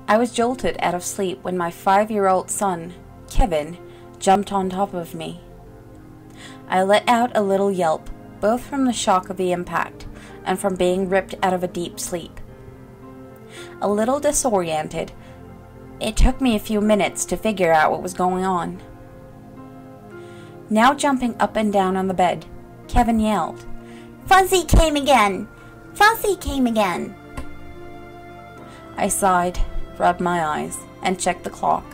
I was jolted out of sleep when my 5-year-old son, Kevin, jumped on top of me. I let out a little yelp, both from the shock of the impact and from being ripped out of a deep sleep. A little disoriented, it took me a few minutes to figure out what was going on. Now jumping up and down on the bed, Kevin yelled, "Fuzzy came again! Fuzzy came again!" I sighed, rubbed my eyes, and checked the clock.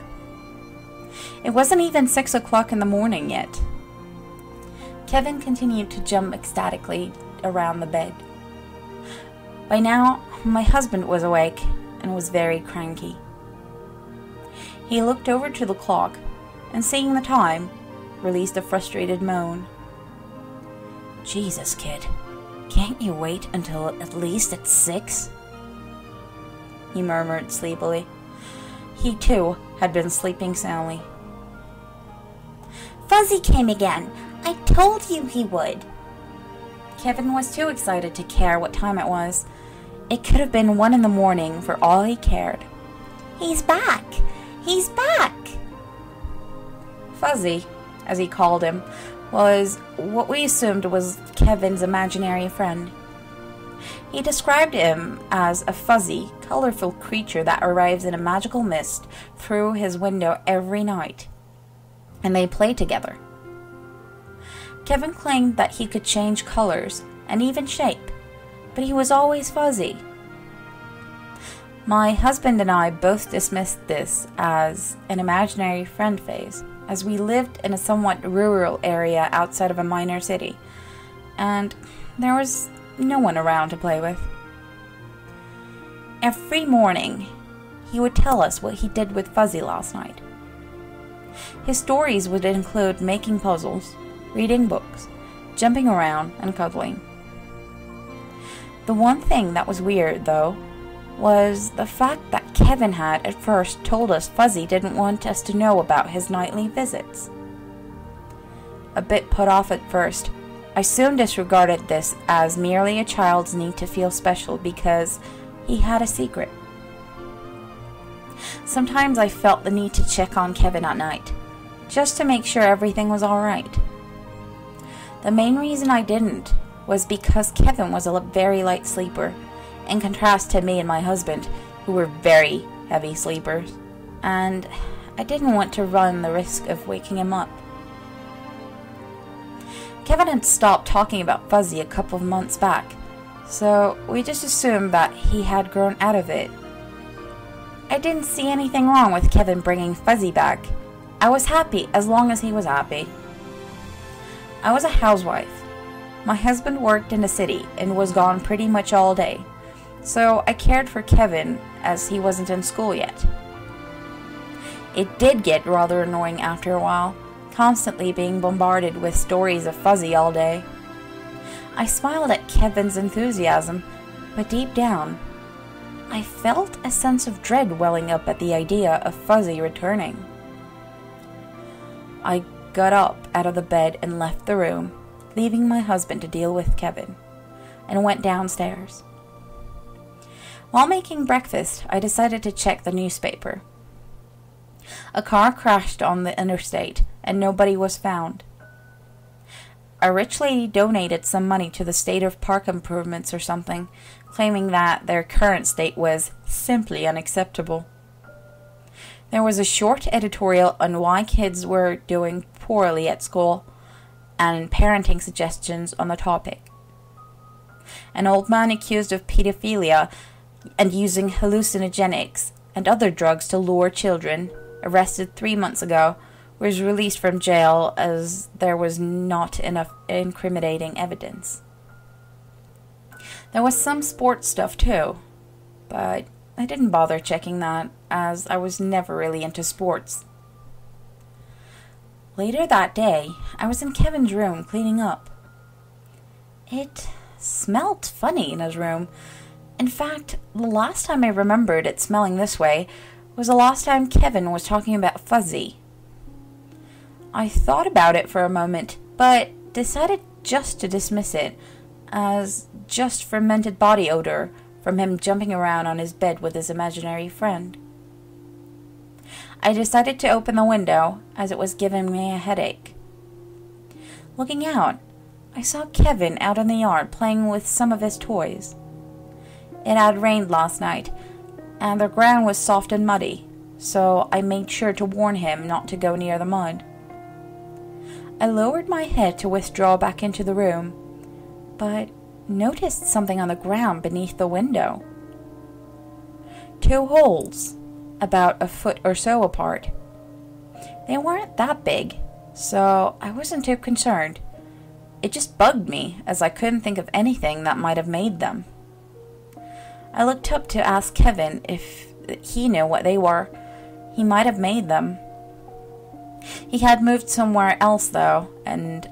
It wasn't even 6 o'clock in the morning yet. Kevin continued to jump ecstatically around the bed. By now, my husband was awake and was very cranky. He looked over to the clock and, seeing the time, released a frustrated moan. "Jesus, kid, can't you wait until at least it's 6? He murmured sleepily. He, too, had been sleeping soundly. "Fuzzy came again. I told you he would." Kevin was too excited to care what time it was. It could have been 1 in the morning for all he cared. "He's back! He's back!" Fuzzy, as he called him, was what we assumed was Kevin's imaginary friend. He described him as a fuzzy, colorful creature that arrives in a magical mist through his window every night, and they play together. Kevin claimed that he could change colors and even shape, but he was always fuzzy. My husband and I both dismissed this as an imaginary friend phase, as we lived in a somewhat rural area outside of a minor city, and there was no one around to play with. Every morning, he would tell us what he did with Fuzzy last night. His stories would include making puzzles, reading books, jumping around, and cuddling. The one thing that was weird, though, was the fact that Kevin had at first told us Fuzzy didn't want us to know about his nightly visits. A bit put off at first, I soon disregarded this as merely a child's need to feel special because he had a secret. Sometimes I felt the need to check on Kevin at night, just to make sure everything was alright. The main reason I didn't was because Kevin was a very light sleeper, in contrast to me and my husband, who were very heavy sleepers, and I didn't want to run the risk of waking him up. Kevin had stopped talking about Fuzzy a couple of months back, so we just assumed that he had grown out of it. I didn't see anything wrong with Kevin bringing Fuzzy back. I was happy as long as he was happy. I was a housewife. My husband worked in the city and was gone pretty much all day, so I cared for Kevin as he wasn't in school yet. It did get rather annoying after a while, constantly being bombarded with stories of Fuzzy all day. I smiled at Kevin's enthusiasm, but deep down, I felt a sense of dread welling up at the idea of Fuzzy returning. I got up out of the bed and left the room, leaving my husband to deal with Kevin, and went downstairs. While making breakfast, I decided to check the newspaper. A car crashed on the interstate, and nobody was found. A rich lady donated some money to the state of park improvements or something, claiming that their current state was simply unacceptable. There was a short editorial on why kids were doing poorly at school, and parenting suggestions on the topic. An old man accused of pedophilia and using hallucinogenics and other drugs to lure children, arrested 3 months ago, was released from jail as there was not enough incriminating evidence. There was some sports stuff too, but I didn't bother checking that as I was never really into sports. Later that day, I was in Kevin's room cleaning up. It smelled funny in his room. In fact, the last time I remembered it smelling this way was the last time Kevin was talking about Fuzzy. I thought about it for a moment, but decided just to dismiss it as just fermented body odor from him jumping around on his bed with his imaginary friend. I decided to open the window as it was giving me a headache. Looking out, I saw Kevin out in the yard playing with some of his toys. It had rained last night, and the ground was soft and muddy, so I made sure to warn him not to go near the mud. I lowered my head to withdraw back into the room, but noticed something on the ground beneath the window. 2 holes, about a foot or so apart. They weren't that big, so I wasn't too concerned. It just bugged me, as I couldn't think of anything that might have made them. I looked up to ask Kevin if he knew what they were. He might have made them. He had moved somewhere else, though, and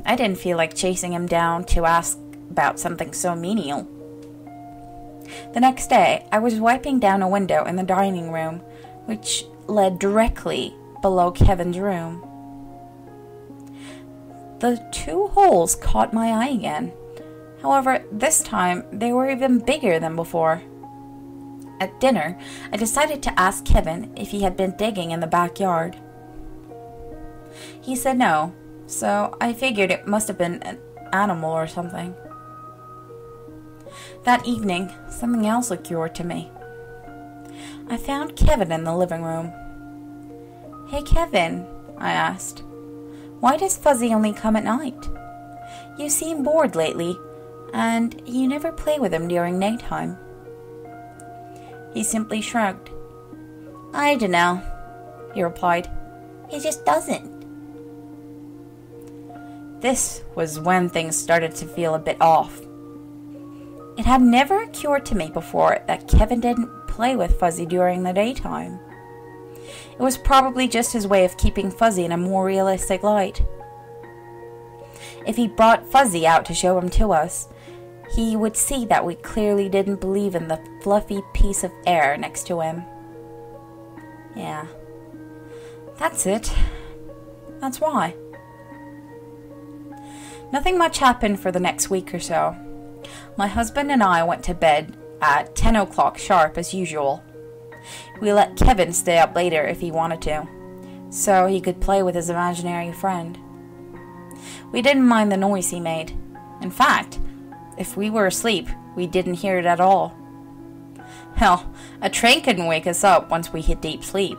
I didn't feel like chasing him down to ask about something so menial. The next day, I was wiping down a window in the dining room, which led directly below Kevin's room. The 2 holes caught my eye again. However, this time they were even bigger than before. At dinner, I decided to ask Kevin if he had been digging in the backyard. He said no, so I figured it must have been an animal or something. That evening, something else occurred to me. I found Kevin in the living room. "Hey Kevin," I asked, "why does Fuzzy only come at night? You seem bored lately, and you never play with him during nighttime." He simply shrugged. "I dunno," he replied. "He just doesn't." This was when things started to feel a bit off. It had never occurred to me before that Kevin didn't play with Fuzzy during the daytime. It was probably just his way of keeping Fuzzy in a more realistic light. If he brought Fuzzy out to show him to us, he would see that we clearly didn't believe in the fluffy piece of air next to him. Yeah, that's it. That's why. Nothing much happened for the next week or so. My husband and I went to bed at 10 o'clock sharp as usual. We let Kevin stay up later if he wanted to, so he could play with his imaginary friend. We didn't mind the noise he made. In fact, if we were asleep, we didn't hear it at all. Hell, a train couldn't wake us up once we hit deep sleep.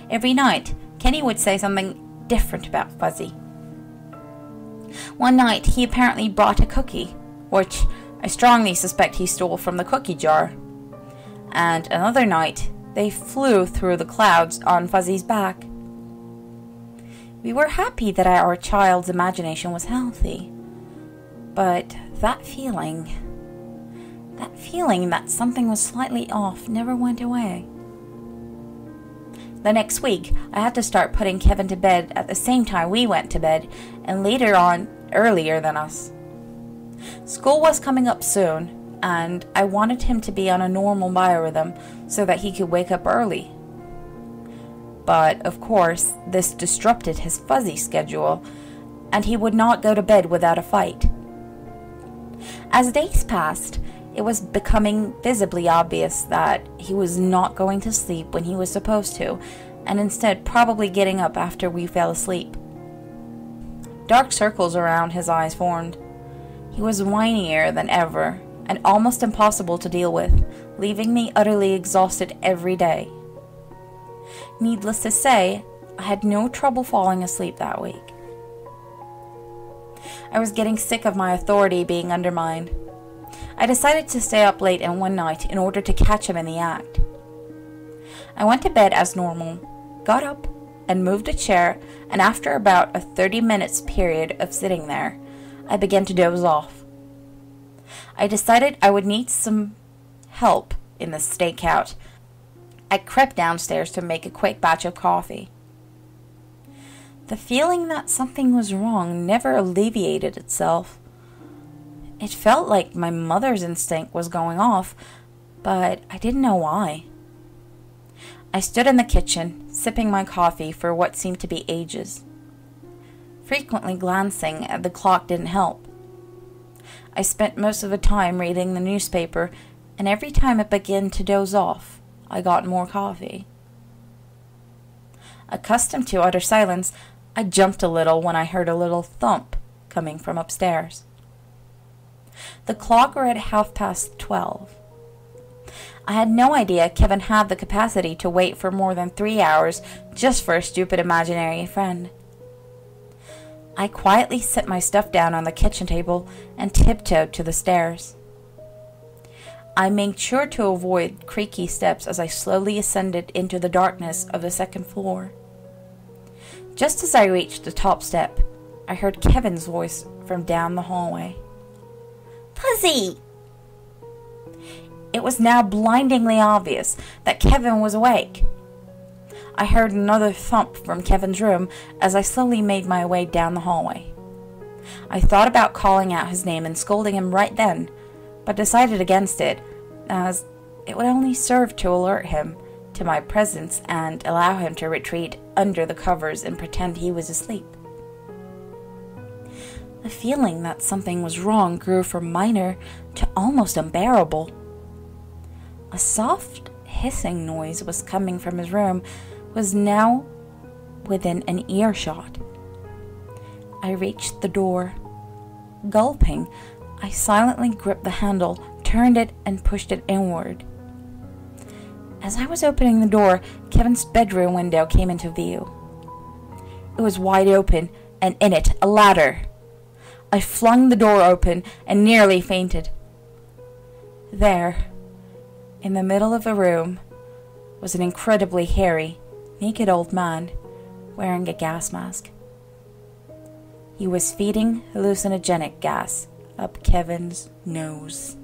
Every night, Kenny would say something different about Fuzzy. One night, he apparently brought a cookie, which I strongly suspect he stole from the cookie jar. And another night, they flew through the clouds on Fuzzy's back. We were happy that our child's imagination was healthy. But that feeling that something was slightly off never went away. The next week, I had to start putting Kevin to bed at the same time we went to bed, and later on, earlier than us. School was coming up soon, and I wanted him to be on a normal biorhythm so that he could wake up early. But, of course, this disrupted his Fuzzy schedule, and he would not go to bed without a fight. As days passed, it was becoming visibly obvious that he was not going to sleep when he was supposed to, and instead probably getting up after we fell asleep. Dark circles around his eyes formed. He was whinier than ever, and almost impossible to deal with, leaving me utterly exhausted every day. Needless to say, I had no trouble falling asleep that week. I was getting sick of my authority being undermined. I decided to stay up late and one night in order to catch him in the act. I went to bed as normal, got up, and moved a chair, and after about a 30 minutes period of sitting there, I began to doze off. I decided I would need some help in the stakeout. I crept downstairs to make a quick batch of coffee. The feeling that something was wrong never alleviated itself. It felt like my mother's instinct was going off, but I didn't know why. I stood in the kitchen, sipping my coffee for what seemed to be ages. Frequently glancing at the clock didn't help. I spent most of the time reading the newspaper, and every time I began to doze off, I got more coffee. Accustomed to utter silence, I jumped a little when I heard a little thump coming from upstairs. The clock read 12:30. I had no idea Kevin had the capacity to wait for more than 3 hours just for a stupid imaginary friend. I quietly set my stuff down on the kitchen table and tiptoed to the stairs. I made sure to avoid creaky steps as I slowly ascended into the darkness of the second floor. Just as I reached the top step, I heard Kevin's voice from down the hallway. "Pussy!" It was now blindingly obvious that Kevin was awake. I heard another thump from Kevin's room as I slowly made my way down the hallway. I thought about calling out his name and scolding him right then, but decided against it, as it would only serve to alert him to my presence and allow him to retreat under the covers and pretend he was asleep. The feeling that something was wrong grew from minor to almost unbearable. A soft hissing noise was coming from his room, was now within an earshot. I reached the door. Gulping, I silently gripped the handle, turned it, and pushed it inward. As I was opening the door, Kevin's bedroom window came into view. It was wide open, and in it, a ladder. I flung the door open and nearly fainted. There, in the middle of the room, was an incredibly hairy, naked old man wearing a gas mask. He was feeding hallucinogenic gas up Kevin's nose.